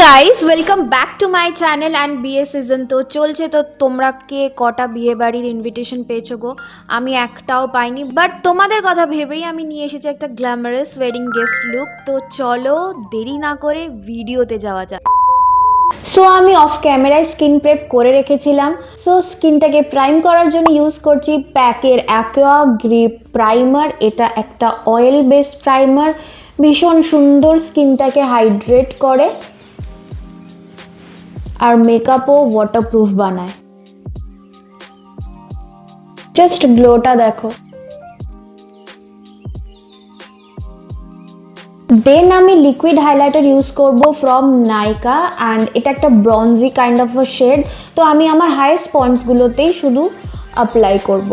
Guys, welcome back to my channel and বিয়ে season তো চলছে। তো তোমরা কে কটা বিয়ে বাড়ির ইনভিটেশন পেয়েছো গো? আমি একটাও পাইনি, বাট তোমাদের কথা ভেবেই আমি নিয়ে এসেছি একটা গ্ল্যামারাস ওয়েডিং গেস্ট লুক। তো চলো দেরি না করে ভিডিওতে যাওয়া যাক। সো আমি অফ ক্যামেরায় স্কিন প্রেপ করে রেখেছিলাম। সো স্কিনটাকে প্রাইম করার জন্য ইউজ করছি প্যাকের অ্যাকোয়া গ্রিপ প্রাইমার। এটা একটা অয়েল বেসড প্রাইমার, ভীষণ সুন্দর স্কিনটাকে হাইড্রেট করে আর মেকআপও ওয়াটারপ্রুফ বানায়। জাস্ট গ্লোটা দেখো। দেন আমি লিকুইড হাইলাইটার ইউজ করব ফ্রম নাইকা অ্যান্ড এটা একটা ব্রঞ্জি কাইন্ড অফ আ শেড। তো আমি আমার হাইয়েস্ট পয়েন্টসগুলোতেই শুধু অ্যাপ্লাই করব।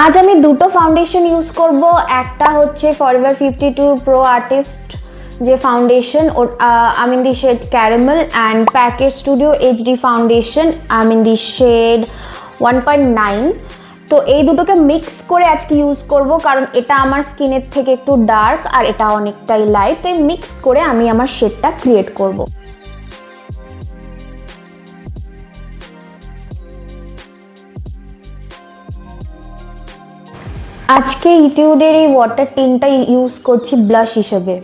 আজ আমি দুটো ফাউন্ডেশন ইউজ করব। একটা হচ্ছে ফরএভার 52 প্রো আর্টিস্ট যে foundation, I mean the shade caramel, and প্যাকের studio HD foundation, I mean the shade 1.9। তো এই দুটোকে মিক্স করে আজকে ইউজ করব, কারণ এটা আমার স্কিনের থেকে একটু ডার্ক আর এটা অনেকটাই লাইট। তাই মিক্স করে আমি আমার শেডটা ক্রিয়েট করব। আজকে ইটিউডের এই ওয়াটার টিনটা ইউজ করছি ব্লাশ হিসেবে।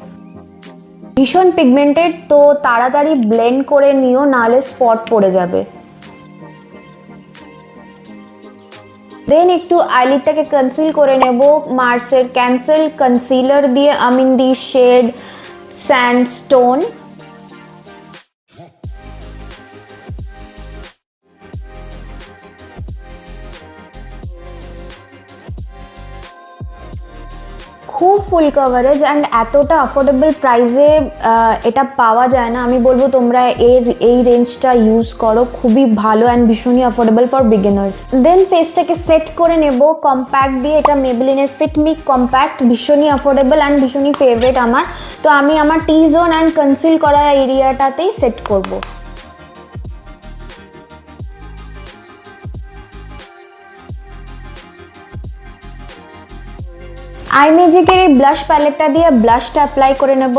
ভীষণ পিগমেন্টেড, তো তাড়াতাড়ি ব্লেন্ড করে নিও, নাহলে স্পট পড়ে যাবে। দেন একটু আইলিডটাকে কনসিল করে নেব মার্সের ক্যান্সেল কনসিলার দিয়ে, I mean the shade sandstone. খুব ফুল কভারেজ অ্যান্ড এতটা অ্যাফোর্ডেবল প্রাইসে এটা পাওয়া যায় না। আমি বলবো তোমরা এই রেঞ্জটা ইউজ করো, খুবই ভালো অ্যান্ড ভীষণই অ্যাফোর্ডেবল ফর বিগিনার্স। দেন ফেসটাকে সেট করে নেব কম্প্যাক্ট দিয়ে। এটা মেবলিনের ফিটমি কম্প্যাক্ট, ভীষণই অ্যাফোর্ডেবল অ্যান্ড ভীষণই ফেভারিট আমার। তো আমি আমার টি জোন অ্যান্ড কনসিল করা এরিয়াটাতেই সেট করবো। আই ম্যাজিকের এই ব্লাশ প্যালেটটা দিয়ে ব্লাশটা অ্যাপ্লাই করে নেব।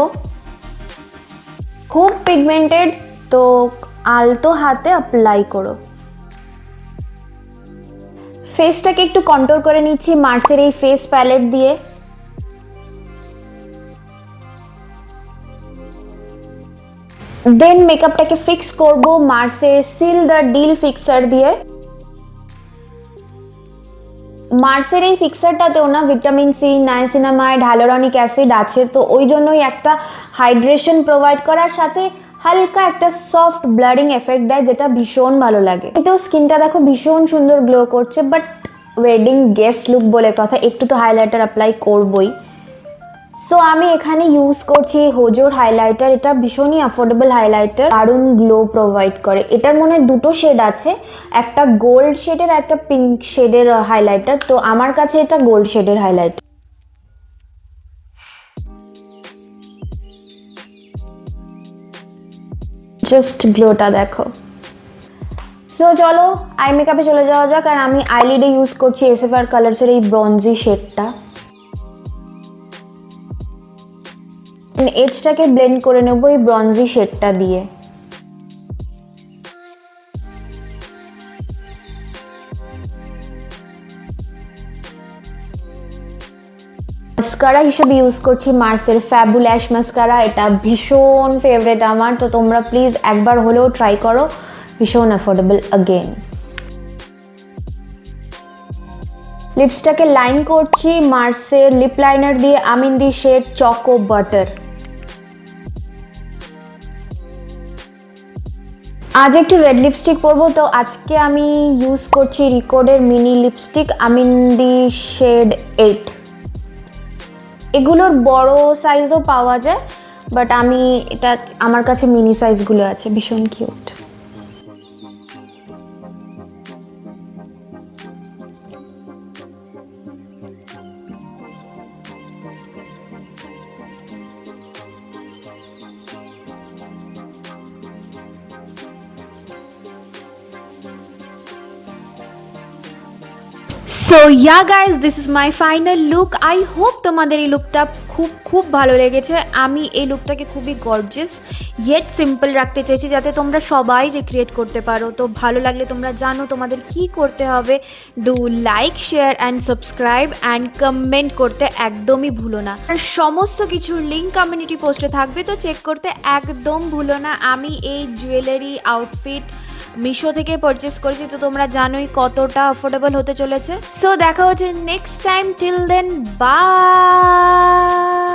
খুব পিগমেন্টেড, তো আলতো হাতে অ্যাপ্লাই করো। ফেসটাকে একটু কন্ট্রোল করে নিচ্ছি মার্সের এই ফেস প্যালেট দিয়ে। দেন মেকআপটাকে ফিক্স করব মার্সের সিল দ্য ডিল ফিক্সার দিয়ে। মার্সের এই ফিক্সারটাতেও না vitamin C, niacinamide, hyaluronic acid আছে, তো ওই জন্যই একটা হাইড্রেশন প্রোভাইড করার সাথে হালকা একটা সফট ব্লাডিং এফেক্ট দেয়, যেটা ভীষণ ভালো লাগে। তো স্কিনটা দেখো ভীষণ সুন্দর গ্লো করছে, বাট ওয়েডিং গেস্ট লুক বলে কথা, একটু তো হাইলাইটার অ্যাপ্লাই করবই। সো আমি এখানে ইউজ করছি হোজোর হাইলাইটার। এটা ভীষণই অ্যাফোর্ডেবল হাইলাইটার, দারুণ গ্লো প্রোভাইড করে। এটার মনে দুটো শেড আছে, একটা গোল্ড শেডের একটা পিঙ্ক শেডের হাইলাইটার। তো আমার কাছে এটা গোল্ড শেডের হাইলাইটার। জাস্ট গ্লোটা দেখো। সো চলো আই মেকআপে চলে যাওয়া যাক। আর আমি আইলিডে ইউজ করছি এসএফআর কালার্সের এই ব্রঞ্জি শেডটা। এজটাকে ব্লেন্ড করে নেব এই ব্রঞ্জি শেডটা দিয়ে। মাস্কারা হিসেবে ইউজ করছি মার্সের ফ্যাবুল্যাশ মাস্কারা। এটা ভীষণ ফেভারিট আমার, তো তোমরা প্লিজ একবার হলেও ট্রাই করো, ভীষণ অ্যাফোর্ডেবল अगेन। লিপসটাকে লাইন করছি মার্সের লিপ লাইনার দিয়ে, I mean the shade choco butter. আজ একটু রেড লিপস্টিক পরবো, তো আজকে আমি ইউজ করছি রিকোডের mini lipstick, I mean the shade 8। এগুলোর বড় সাইজও পাওয়া যায়, বাট এটা আমার কাছে মিনি সাইজগুলো আছে, ভীষণ cute. So yeah guys, this is my final look. I hope তোমাদের এই লুকটা খুব খুব ভালো লেগেছে। আমি এই লুকটাকে খুবই গর্জিয়াস ইয়েট সিম্পল রাখতে চেয়েছি, যাতে তোমরা সবাই রিক্রিয়েট করতে পারো। তো ভালো লাগলে তোমরা জানো তোমাদের কি করতে হবে। Do like, share and subscribe and comment করতে একদমই ভুলো না। আর সমস্ত কিছুর লিঙ্ক কমিউনিটি পোস্টে থাকবে, তো চেক করতে একদম ভুলো না। আমি এই জুয়েলারি আউটফিট মিশো থেকে পারচেস করেছি, তো তোমরা জানোই কতটা অ্যাফোর্ডেবল হতে চলেছে। সো দেখা হচ্ছে next time, till then by.